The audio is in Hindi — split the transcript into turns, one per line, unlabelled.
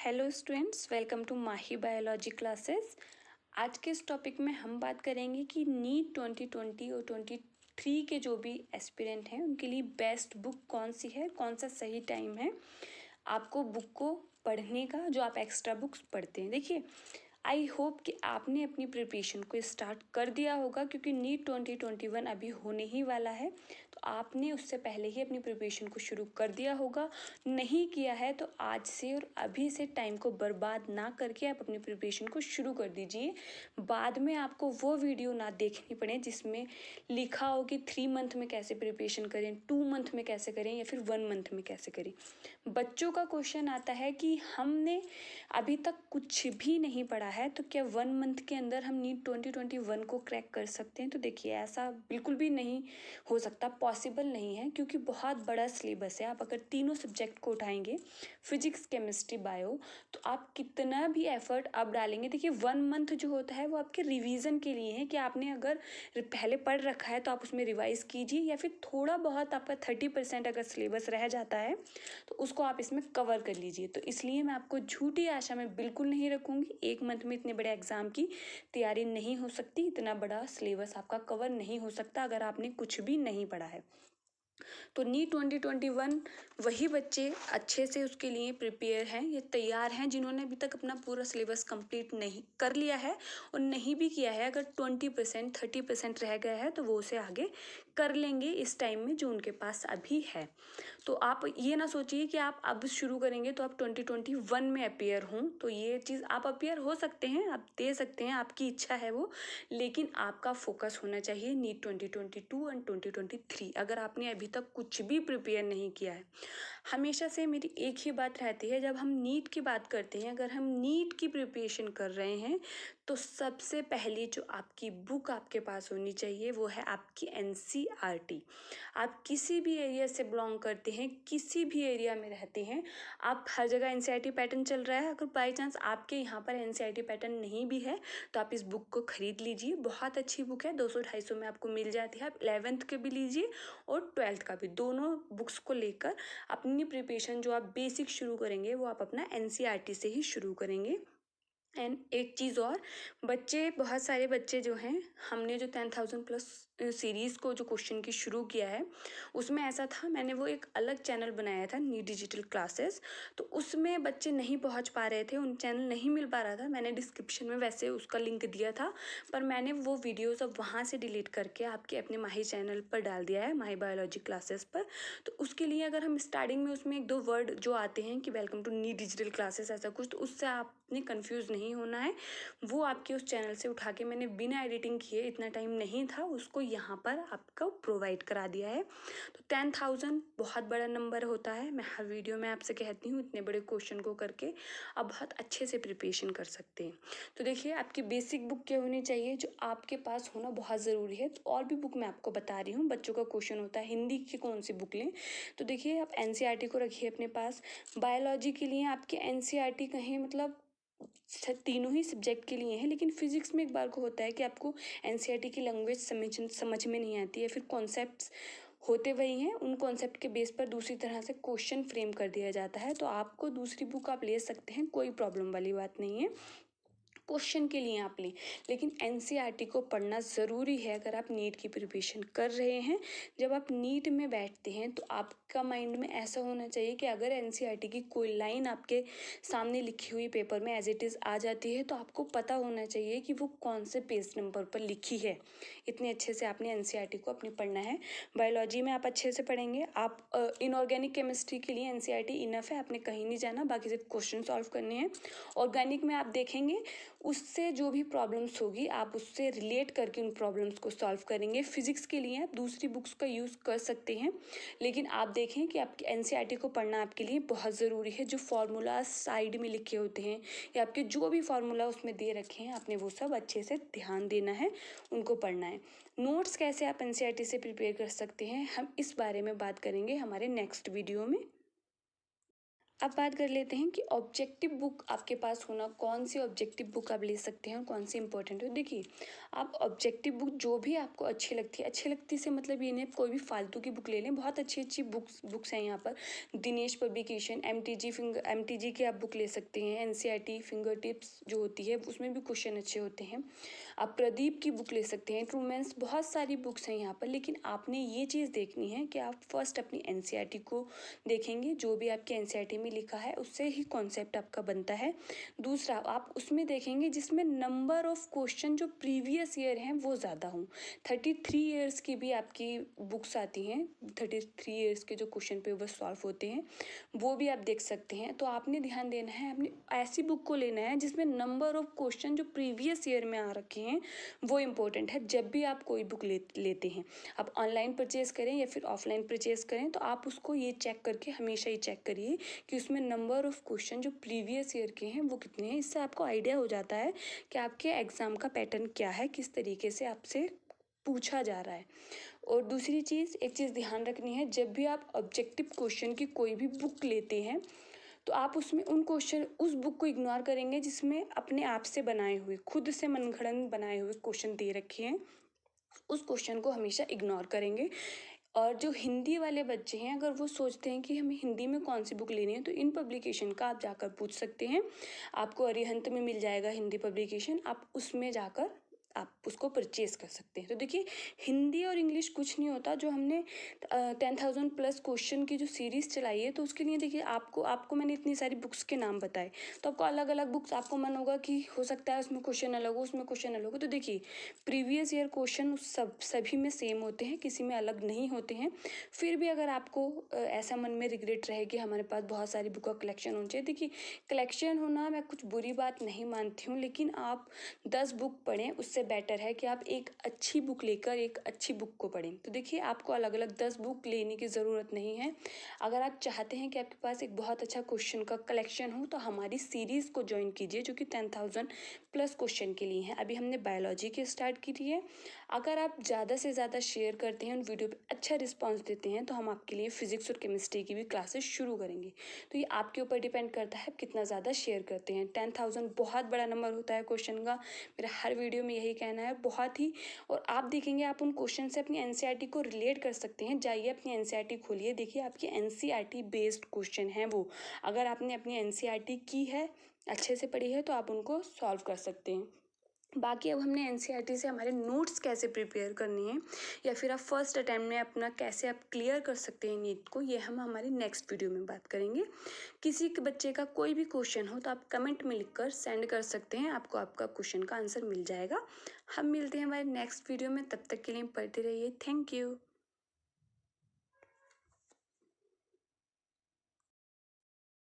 Hello students, welcome to Mahi biology classes. आज के इस टॉपिक में हम बात करेंगे कि नीट 2020 और 23 के जो भी एस्पिरेंट हैं उनके लिए बेस्ट बुक कौन सी है, कौन सा सही टाइम है आपको बुक को पढ़ने का जो आप एक्स्ट्रा बुक्स पढ़ते हैं। देखिए, आई होप कि आपने अपनी प्रिपरेशन को स्टार्ट कर दिया होगा, क्योंकि नीट 2021 अभी होने ही वाला है, तो आपने उससे पहले ही अपनी प्रिपरेशन को शुरू कर दिया होगा। नहीं किया है तो आज से और अभी से टाइम को बर्बाद ना करके आप अपनी प्रिपरेशन को शुरू कर दीजिए। बाद में आपको वो वीडियो ना देखनी पड़े जिसमें लिखा हो कि 3 मंथ में कैसे प्रिपरेशन करें, 2 मंथ में कैसे करें या फिर 1 मंथ में कैसे करें। बच्चों का क्वेश्चन आता है कि हमने अभी तक कुछ भी नहीं पढ़ा है, तो क्या 1 मंथ के अंदर हम नीट 2021 को क्रैक कर सकते हैं? तो देखिए, ऐसा बिल्कुल भी नहीं हो सकता, पॉसिबल नहीं है, क्योंकि बहुत बड़ा सिलेबस है। आप अगर तीनों सब्जेक्ट को उठाएंगे, फिजिक्स, केमिस्ट्री, बायो, तो आप कितना भी एफर्ट अब डालेंगे। देखिए, 1 मंथ जो होता है वो आपके रिवीजन के लिए है कि आपने अगर पहले पढ़ रखा है तो आप उसमें रिवाइज कीजिए, या फिर थोड़ा बहुत आपका 30% अगर सिलेबस रह जाता है तो उसको आप इसमें कवर कर लीजिए। तो इसलिए मैं आपको झूठी आशा में बिल्कुल नहीं रखूँगी। 1 मंथ में इतने बड़े एग्ज़ाम की तैयारी नहीं हो सकती, इतना बड़ा सिलेबस आपका कवर नहीं हो सकता अगर आपने कुछ भी नहीं पढ़ा है। तो नीट 2021 वही बच्चे अच्छे से उसके लिए प्रिपेयर हैं, ये तैयार हैं जिन्होंने अभी तक अपना पूरा सिलेबस कंप्लीट नहीं कर लिया है, और नहीं भी किया है, अगर 20% 30% रह गया है तो वो उसे आगे कर लेंगे इस टाइम में जो उनके पास अभी है। तो आप ये ना सोचिए कि आप अब शुरू करेंगे तो आप 2021 में अपीयर हों, तो ये चीज़ आप अपीयर हो सकते हैं, आप दे सकते हैं, आपकी इच्छा है वो, लेकिन आपका फोकस होना चाहिए नीट 2022 एंड 2023। अगर आपने अभी तक कुछ भी प्रिपेयर नहीं किया है, हमेशा से मेरी एक ही बात रहती है, जब हम नीट की बात करते हैं, अगर हम नीट की प्रिपरेशन कर रहे हैं तो सबसे पहले जो आपकी बुक आपके पास होनी चाहिए वो है आपकी NCERT। आप किसी भी एरिया से बिलोंग करते हैं, किसी भी एरिया में रहते हैं, आप हर जगह NCERT पैटर्न चल रहा है, अगर बाई चांस आपके यहाँ पर NCERT पैटर्न नहीं भी है तो आप इस बुक को खरीद लीजिए। बहुत अच्छी बुक है, 200-250 में आपको मिल जाती है। आप 11th के भी लीजिए और 12th का भी, दोनों बुक्स को लेकर अपनी प्रिपरेशन जो आप बेसिक शुरू करेंगे वो आप अपना NCERT से ही शुरू करेंगे। एंड एक चीज़ और, बच्चे, बहुत सारे बच्चे जो हैं, हमने जो 10,000+ सीरीज़ को जो क्वेश्चन की शुरू किया है उसमें ऐसा था, मैंने वो एक अलग चैनल बनाया था, नीट डिजिटल क्लासेस, तो उसमें बच्चे नहीं पहुंच पा रहे थे, उन चैनल नहीं मिल पा रहा था। मैंने डिस्क्रिप्शन में वैसे उसका लिंक दिया था, पर मैंने वो वीडियोस अब वहाँ से डिलीट करके आपके अपने माही चैनल पर डाल दिया है, माही बायोलॉजी क्लासेस पर। तो उसके लिए अगर हम स्टार्टिंग में उसमें 1-2 वर्ड जो आते हैं कि welcome to NEET digital classes ऐसा कुछ, तो उससे आपने कन्फ्यूज़ नहीं होना है। वो आपके उस चैनल से उठा के मैंने बिना एडिटिंग किए, इतना टाइम नहीं था, उसको यहाँ पर आपको प्रोवाइड करा दिया है। तो 10,000 बहुत बड़ा नंबर होता है। मैं हर वीडियो में आपसे कहती हूँ, इतने बड़े क्वेश्चन को करके आप बहुत अच्छे से प्रिपरेशन कर सकते हैं। तो देखिए, आपकी बेसिक बुक क्या होनी चाहिए, जो आपके पास होना बहुत ज़रूरी है। तो और भी बुक मैं आपको बता रही हूँ। बच्चों का क्वेश्चन होता है हिंदी की कौन सी बुक लें, तो देखिए, आप NCERT को रखिए अपने पास। बायोलॉजी के लिए आपके NCERT कहीं, मतलब तीनों ही सब्जेक्ट के लिए हैं, लेकिन फिजिक्स में एक बार को होता है कि आपको NCERT की लैंग्वेज समझ में नहीं आती है, फिर कॉन्सेप्ट्स होते वही हैं, उन कॉन्सेप्ट के बेस पर दूसरी तरह से क्वेश्चन फ्रेम कर दिया जाता है। तो आपको दूसरी बुक आप ले सकते हैं, कोई प्रॉब्लम वाली बात नहीं है, क्वेश्चन के लिए आप लें, लेकिन NCERT को पढ़ना ज़रूरी है अगर आप नीट की प्रिपरेशन कर रहे हैं। जब आप नीट में बैठते हैं तो आपका माइंड में ऐसा होना चाहिए कि अगर NCERT की कोई लाइन आपके सामने लिखी हुई पेपर में एज इट इज़ आ जाती है तो आपको पता होना चाहिए कि वो कौन से पेज नंबर पर लिखी है। इतने अच्छे से आपने NCERT को अपनी पढ़ना है। बायोलॉजी में आप अच्छे से पढ़ेंगे। आप इनऑर्गेनिक केमिस्ट्री के लिए NCERT इनफ है, आपने कहीं नहीं जाना, बाकी सिर्फ क्वेश्चन सॉल्व करने हैं। ऑर्गेनिक में आप देखेंगे, उससे जो भी प्रॉब्लम्स होगी आप उससे रिलेट करके उन प्रॉब्लम्स को सॉल्व करेंगे। फिजिक्स के लिए आप दूसरी बुक्स का यूज़ कर सकते हैं, लेकिन आप देखें कि आपके NCERT को पढ़ना आपके लिए बहुत ज़रूरी है। जो फार्मूलाज साइड में लिखे होते हैं या आपके जो भी फार्मूला उसमें दे रखे हैं, आपने वो सब अच्छे से ध्यान देना है, उनको पढ़ना है। नोट्स कैसे आप NCERT से प्रिपेयर कर सकते हैं, हम इस बारे में बात करेंगे हमारे नेक्स्ट वीडियो में। अब बात कर लेते हैं कि ऑब्जेक्टिव बुक आपके पास होना, कौन सी ऑब्जेक्टिव बुक आप ले सकते हैं और कौन सी इंपॉर्टेंट है। देखिए, आप ऑब्जेक्टिव बुक जो भी आपको अच्छी लगती से मतलब ये नहीं कोई भी फालतू की बुक ले लें। बहुत अच्छी अच्छी बुक्स हैं यहाँ पर। दिनेश पब्लिकेशन, एमटीजी की आप बुक ले सकते हैं। एनसीईआरटी फिंगर टिप्स जो होती है उसमें भी क्वेश्चन अच्छे होते हैं। आप प्रदीप की बुक ले सकते हैं, ट्रूमेंस, बहुत सारी बुक्स हैं यहाँ पर। लेकिन आपने ये चीज़ देखनी है कि आप फर्स्ट अपनी एनसीईआरटी को देखेंगे, जो भी आपके एनसीईआरटी में लिखा है उससे ही कॉन्सेप्ट आपका बनता है। दूसरा, आप उसमें देखेंगे जिसमें नंबर ऑफ क्वेश्चन जो प्रीवियस ईयर हैं वो ज़्यादा हों। 33 ईयर्स की भी आपकी बुक्स आती हैं, 33 ईयर्स के जो क्वेश्चन पेपर सॉल्व होते हैं वो भी आप देख सकते हैं। तो आपने ध्यान देना है, आपने ऐसी बुक को लेना है जिसमें नंबर ऑफ क्वेश्चन जो प्रीवियस ईयर में आ रखे हैं वो इम्पोर्टेंट है जब भी आप कोई बुक लेते हैं। आप ऑनलाइन परचेज़ करें या फिर ऑफलाइन परचेज़ करें, तो आप उसको ये चेक करके हमेशा ही चेक करिए कि उसमें नंबर ऑफ क्वेश्चन जो प्रीवियस ईयर के हैं वो कितने हैं। इससे आपको आइडिया हो जाता है कि आपके एग्ज़ाम का पैटर्न क्या है, किस तरीके से आपसे पूछा जा रहा है। और दूसरी चीज़, एक चीज़ ध्यान रखनी है, जब भी आप ऑब्जेक्टिव क्वेश्चन की कोई भी बुक लेते हैं तो आप उसमें उस बुक को इग्नोर करेंगे जिसमें अपने आप से बनाए हुए, खुद से मनगढ़ंत बनाए हुए क्वेश्चन दे रखे हैं। उस क्वेश्चन को हमेशा इग्नोर करेंगे। और जो हिंदी वाले बच्चे हैं, अगर वो सोचते हैं कि हमें हिंदी में कौन सी बुक लेनी है, तो इन पब्लिकेशन का आप जाकर पूछ सकते हैं। आपको अरिहंत में मिल जाएगा हिंदी पब्लिकेशन, आप उसमें जाकर आप उसको परचेज़ कर सकते हैं। तो देखिए, हिंदी और इंग्लिश कुछ नहीं होता। जो हमने 10,000 प्लस क्वेश्चन की जो सीरीज़ चलाई है, तो उसके लिए देखिए आपको मैंने इतनी सारी बुक्स के नाम बताए, तो आपको अलग अलग बुक्स, आपको मन होगा कि हो सकता है उसमें क्वेश्चन अलग हो, उसमें क्वेश्चन अलग हो। तो देखिए, प्रीवियस ईयर क्वेश्चन सभी में सेम होते हैं, किसी में अलग नहीं होते हैं। फिर भी अगर आपको ऐसा मन में रिग्रेट रहे कि हमारे पास बहुत सारी बुक का कलेक्शन होना चाहिए, देखिए कलेक्शन होना मैं कुछ बुरी बात नहीं मानती हूँ, लेकिन आप 10 बुक पढ़ें, उससे बेटर है कि आप एक अच्छी बुक लेकर एक अच्छी बुक को पढ़ें। तो देखिए, आपको अलग अलग 10 बुक लेने की ज़रूरत नहीं है। अगर आप चाहते हैं कि आपके पास एक बहुत अच्छा क्वेश्चन का कलेक्शन हो, तो हमारी सीरीज़ को ज्वाइन कीजिए जो कि 10,000 प्लस क्वेश्चन के लिए है। अभी हमने बायोलॉजी की स्टार्ट की थी है। अगर आप ज़्यादा से ज़्यादा शेयर करते हैं, उन वीडियो पे अच्छा रिस्पांस देते हैं, तो हम आपके लिए फिजिक्स और केमिस्ट्री की भी क्लासेस शुरू करेंगे। तो ये आपके ऊपर डिपेंड करता है आप कितना ज़्यादा शेयर करते हैं। 10,000 बहुत बड़ा नंबर होता है क्वेश्चन का, मेरा हर वीडियो में यही कहना है, बहुत ही। और आप देखेंगे, आप उन क्वेश्चन से अपनी एनसीईआरटी को रिलेट कर सकते हैं। जाइए अपनी एनसीईआरटी खोलिए, देखिए आपकी एनसीईआरटी बेस्ड क्वेश्चन हैं वो। अगर आपने अपनी एनसीईआरटी की है, अच्छे से पढ़ी है, तो आप उनको सॉल्व कर सकते हैं। बाकी अब हमने एनसीईआरटी से हमारे नोट्स कैसे प्रिपेयर करने हैं, या फिर आप फर्स्ट अटैम्प्ट में अपना कैसे आप क्लियर कर सकते हैं नीट को, ये हम हमारे नेक्स्ट वीडियो में बात करेंगे। किसी के बच्चे का कोई भी क्वेश्चन हो तो आप कमेंट में लिखकर सेंड कर सकते हैं, आपको आपका क्वेश्चन का आंसर मिल जाएगा। हम मिलते हैं हमारे नेक्स्ट वीडियो में, तब तक के लिए पढ़ते रहिए। Thank you.